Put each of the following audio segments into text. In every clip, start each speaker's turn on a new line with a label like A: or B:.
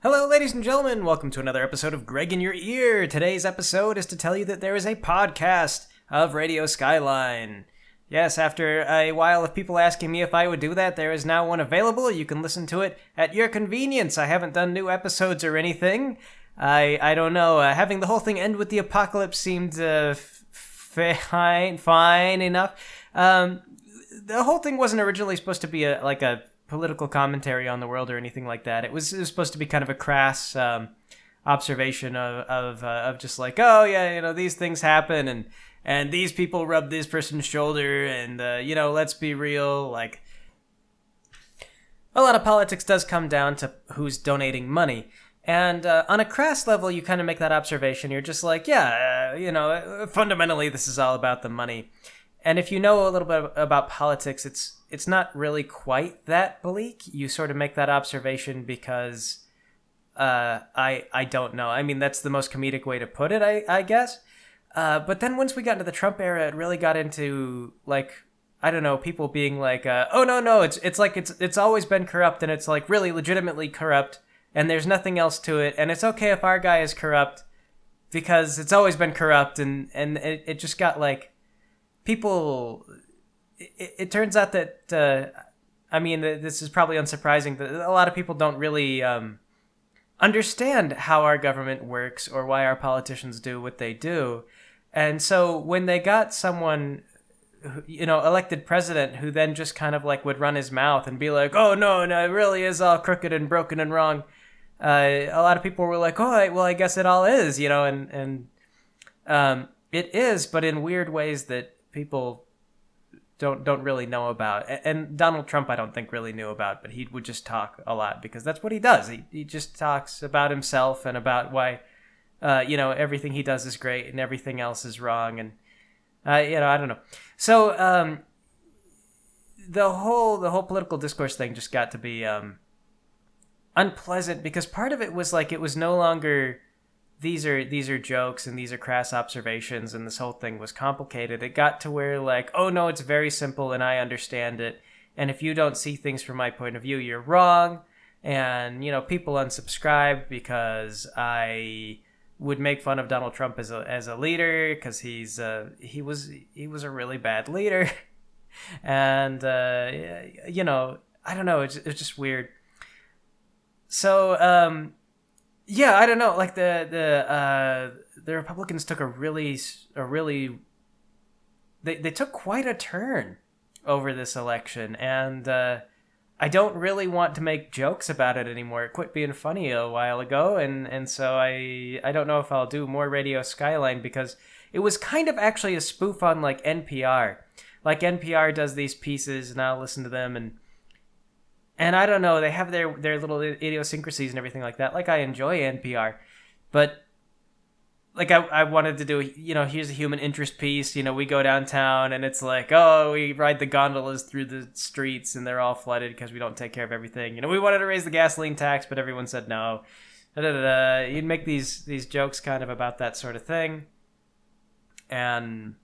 A: Hello, ladies and gentlemen. Welcome to another episode of Greg in Your Ear. Today's episode is to tell you that there is a podcast of Radio Skyline. Yes, after a while of people asking me if I would do that, there is now one available. You can listen to it at your convenience. I haven't done new episodes or anything. I don't know. Having the whole thing end with the apocalypse seemed fine enough. The whole thing wasn't originally supposed to be a political commentary on the world or anything like that. It was supposed to be kind of a crass observation of just like, oh yeah, you know, these things happen and these people rub this person's shoulder and let's be real, like a lot of politics does come down to who's donating money. And on a crass level, you kind of make that observation. You're just like, fundamentally this is all about the money. And if you know a little bit about politics, it's not really quite that bleak. You sort of make that observation because I don't know. I mean, that's the most comedic way to put it, I guess. But then once we got into the Trump era, it really got into, like, I don't know, people being like, oh, no, it's like it's always been corrupt, and it's like really legitimately corrupt, and there's nothing else to it, and it's okay if our guy is corrupt because it's always been corrupt, and it just got like, people, it turns out that, this is probably unsurprising, that a lot of people don't really understand how our government works or why our politicians do what they do. And so when they got someone, elected president who then just kind of like would run his mouth and be like, oh, no, it really is all crooked and broken and wrong. A lot of people were like, oh, well, I guess it all is, and it is, but in weird ways that people don't really know about. And Donald Trump, I don't think really knew about, but he would just talk a lot because that's what he does. He just talks about himself and about why, everything he does is great and everything else is wrong. And, I don't know. So, the whole political discourse thing just got to be, unpleasant because part of it was like, it was no longer, these are jokes and these are crass observations and this whole thing was complicated. It got to where like, oh no, it's very simple and I understand it. And if you don't see things from my point of view, you're wrong. And, people unsubscribe because I would make fun of Donald Trump as a leader because he was a really bad leader. And, I don't know. It's just weird. So, yeah, I don't know. Like the Republicans took a really they took quite a turn over this election, and I don't really want to make jokes about it anymore. It quit being funny a while ago, and so I don't know if I'll do more Radio Skyline because it was kind of actually a spoof on like NPR. Like NPR does these pieces, and I'll listen to them and I don't know, they have their little idiosyncrasies and everything like that. Like, I enjoy NPR, but, like, I wanted to do, here's a human interest piece. We go downtown, and it's like, oh, we ride the gondolas through the streets, and they're all flooded because we don't take care of everything. We wanted to raise the gasoline tax, but everyone said no. You'd make these jokes kind of about that sort of thing. And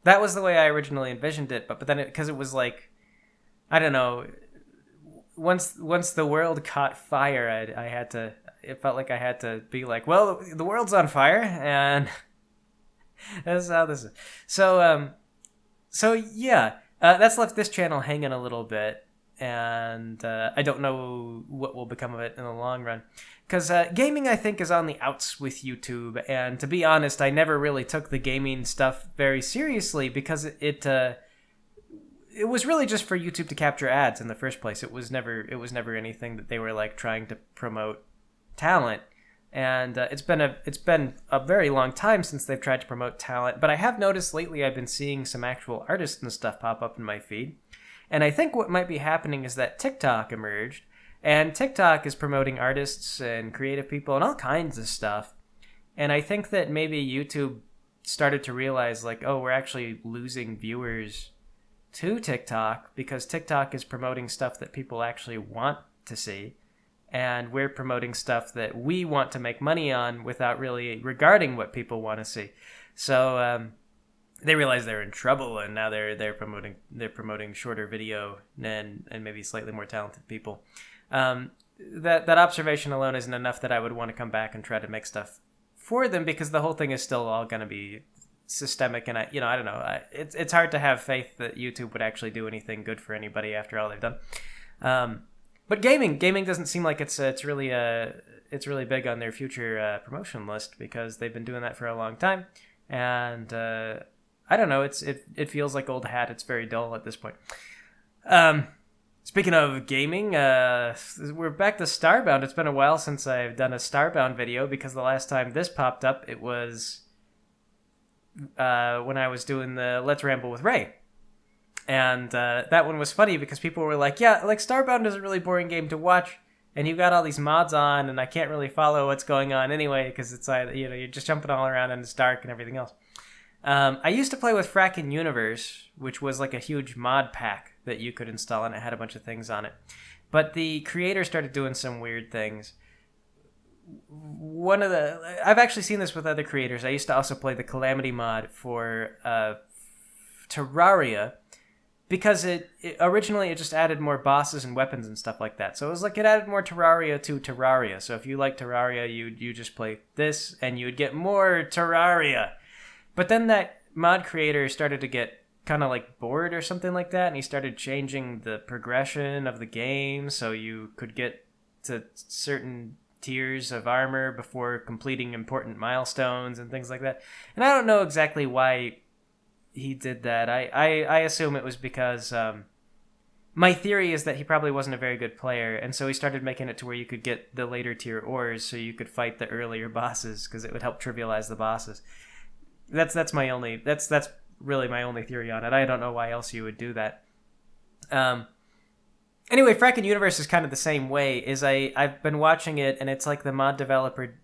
A: that was the way I originally envisioned it, but then because it was like, I don't know, Once the world caught fire, it felt like I had to be like, well, the world's on fire, and that's how this is. So yeah, that's left this channel hanging a little bit, and I don't know what will become of it in the long run. Because gaming, I think, is on the outs with YouTube, and to be honest, I never really took the gaming stuff very seriously because it was really just for YouTube to capture ads in the first place. It was never anything that they were like trying to promote talent. And it's been a very long time since they've tried to promote talent. But I have noticed lately I've been seeing some actual artists and stuff pop up in my feed. And I think what might be happening is that TikTok emerged. And TikTok is promoting artists and creative people and all kinds of stuff. And I think that maybe YouTube started to realize like, oh, we're actually losing viewers to TikTok because TikTok is promoting stuff that people actually want to see, and we're promoting stuff that we want to make money on without really regarding what people want to see. So they realize they're in trouble, and now they're promoting shorter video and maybe slightly more talented people. that observation alone isn't enough that I would want to come back and try to make stuff for them, because the whole thing is still all going to be systemic, and I don't know. It's hard to have faith that YouTube would actually do anything good for anybody after all they've done. But gaming doesn't seem like it's really big on their future promotion list, because they've been doing that for a long time, and I don't know. It feels like old hat. It's very dull at this point. Speaking of gaming, we're back to Starbound. It's been a while since I've done a Starbound video, because the last time this popped up, it was when I was doing the Let's Ramble with Ray. And that one was funny because people were like, yeah, like Starbound is a really boring game to watch, and you've got all these mods on, and I can't really follow what's going on anyway, because it's you're just jumping all around and it's dark and everything else. I used to play with Frackin' Universe, which was like a huge mod pack that you could install, and it had a bunch of things on it. But the creator started doing some weird things. I've actually seen this with other creators. I used to also play the Calamity mod for Terraria, because it originally just added more bosses and weapons and stuff like that. So it was like it added more Terraria to Terraria. So if you like Terraria, you just play this, and you would get more Terraria. But then that mod creator started to get kind of like bored or something like that, and he started changing the progression of the game so you could get to certain tiers of armor before completing important milestones and things like that. And I don't know exactly why he did that. I assume it was because my theory is that he probably wasn't a very good player, and so he started making it to where you could get the later tier ores so you could fight the earlier bosses, because it would help trivialize the bosses. That's really my only theory on it. I don't know why else you would do that. Anyway, Frackin' Universe is kind of the same way. I've been watching it, and it's like the mod developer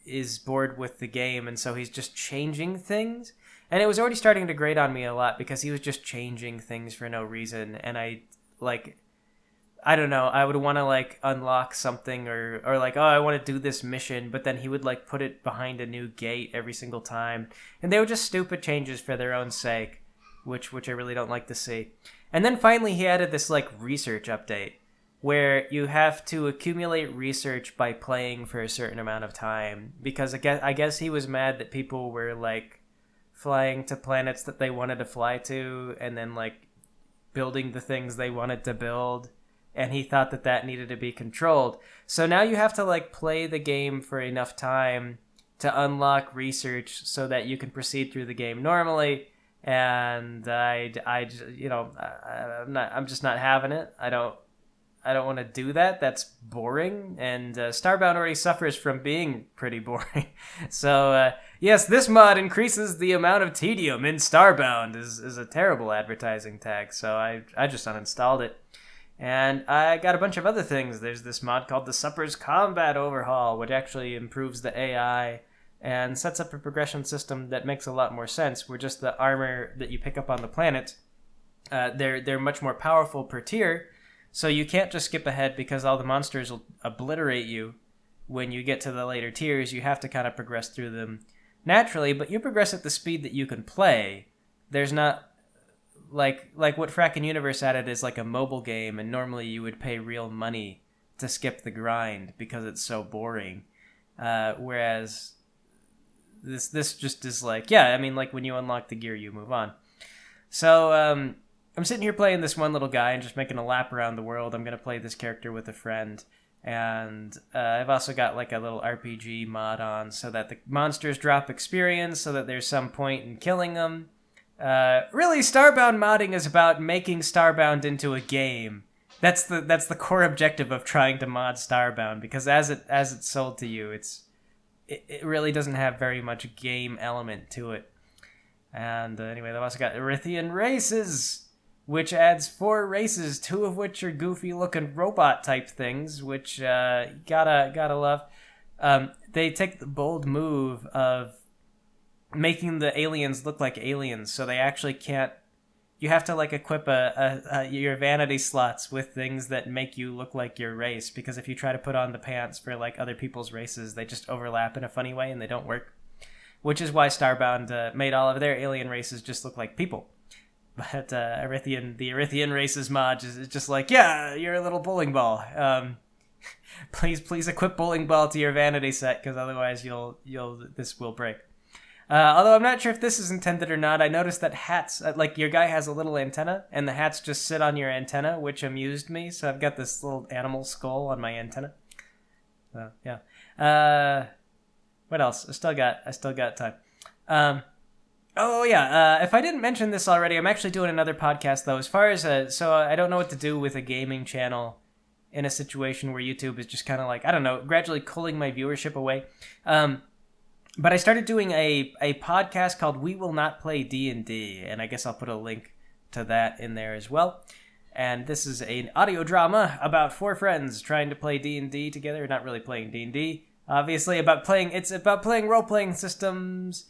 A: is bored with the game, and so he's just changing things. And it was already starting to grate on me a lot, because he was just changing things for no reason. And I don't know, I would want to like unlock something or like, oh, I want to do this mission, but then he would like put it behind a new gate every single time. And they were just stupid changes for their own sake, which I really don't like to see. And then finally he added this like research update where you have to accumulate research by playing for a certain amount of time, because I guess he was mad that people were like flying to planets that they wanted to fly to and then like building the things they wanted to build. And he thought that needed to be controlled. So now you have to like play the game for enough time to unlock research so that you can proceed through the game normally. And I'm just not having it. I don't want to do that. That's boring. And Starbound already suffers from being pretty boring. So yes, this mod increases the amount of tedium in Starbound is a terrible advertising tag. So I just uninstalled it. And I got a bunch of other things. There's this mod called the Supper's Combat Overhaul, which actually improves the AI and sets up a progression system that makes a lot more sense, where just the armor that you pick up on the planet, they're much more powerful per tier, so you can't just skip ahead because all the monsters will obliterate you when you get to the later tiers. You have to kind of progress through them naturally, but you progress at the speed that you can play. There's not... Like what Frackin' Universe added is like a mobile game, and normally you would pay real money to skip the grind because it's so boring. Whereas this just is like, yeah, I mean, like when you unlock the gear, you move on. So I'm sitting here playing this one little guy and just making a lap around the world. I'm going to play this character with a friend. And I've also got like a little RPG mod on so that the monsters drop experience so that there's some point in killing them. Really, Starbound modding is about making Starbound into a game. That's the core objective of trying to mod Starbound, because as it's sold to you, it really doesn't have very much game element to it. And anyway, they've also got Erythian races, which adds 4 races, 2 of which are goofy looking robot type things, which gotta love. They take the bold move of making the aliens look like aliens, so they actually can't... You have to like equip your vanity slots with things that make you look like your race, because if you try to put on the pants for like other people's races, they just overlap in a funny way and they don't work. Which is why Starbound made all of their alien races just look like people. But the Erythian races mod is just like, yeah, you're a little bowling ball. Please equip bowling ball to your vanity set, because otherwise this will break. Although I'm not sure if this is intended or not. I noticed that hats, like your guy has a little antenna, and the hats just sit on your antenna, which amused me. So I've got this little animal skull on my antenna. So yeah. What else? I still got time. If I didn't mention this already, I'm actually doing another podcast though. As far as so I don't know what to do with a gaming channel in a situation where YouTube is just kind of like, I don't know, gradually culling my viewership away. But I started doing a podcast called We Will Not Play D&D, and I guess I'll put a link to that in there as well. And this is an audio drama about 4 friends trying to play D&D together. Not really playing D&D, obviously. It's about playing role-playing systems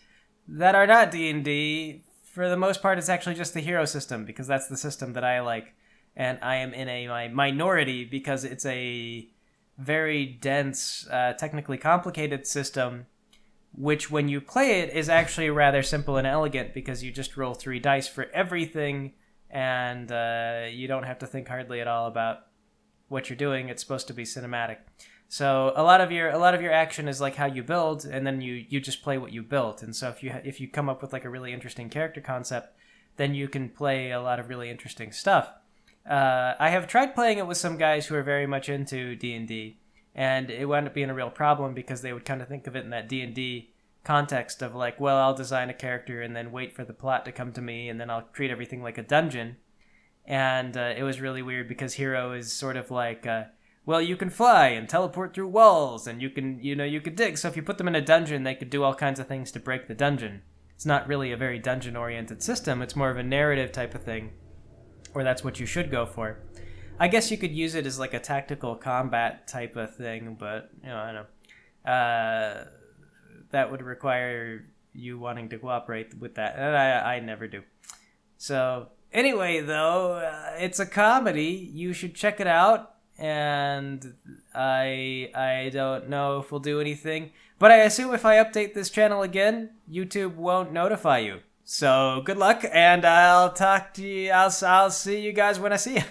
A: that are not D&D. For the most part, it's actually just the hero system, because that's the system that I like. And I am in a minority because it's a very dense, technically complicated system, which when you play it is actually rather simple and elegant, because you just roll 3 dice for everything, and you don't have to think hardly at all about what you're doing. It's supposed to be cinematic. So a lot of your action is like how you build, and then you just play what you built. And so if you come up with like a really interesting character concept, then you can play a lot of really interesting stuff. I have tried playing it with some guys who are very much into D&D, and it wound up being a real problem because they would kind of think of it in that D&D context of like, well, I'll design a character and then wait for the plot to come to me, and then I'll treat everything like a dungeon. And it was really weird because Hero is sort of like, well, you can fly and teleport through walls, and you can dig. So if you put them in a dungeon, they could do all kinds of things to break the dungeon. It's not really a very dungeon-oriented system. It's more of a narrative type of thing, or that's what you should go for. I guess you could use it as like a tactical combat type of thing, but, I don't know. That would require you wanting to cooperate with that, and I never do. So, anyway, though, it's a comedy. You should check it out, and I don't know if we'll do anything, but I assume if I update this channel again, YouTube won't notify you. So, good luck, and I'll talk to you. I'll see you guys when I see you.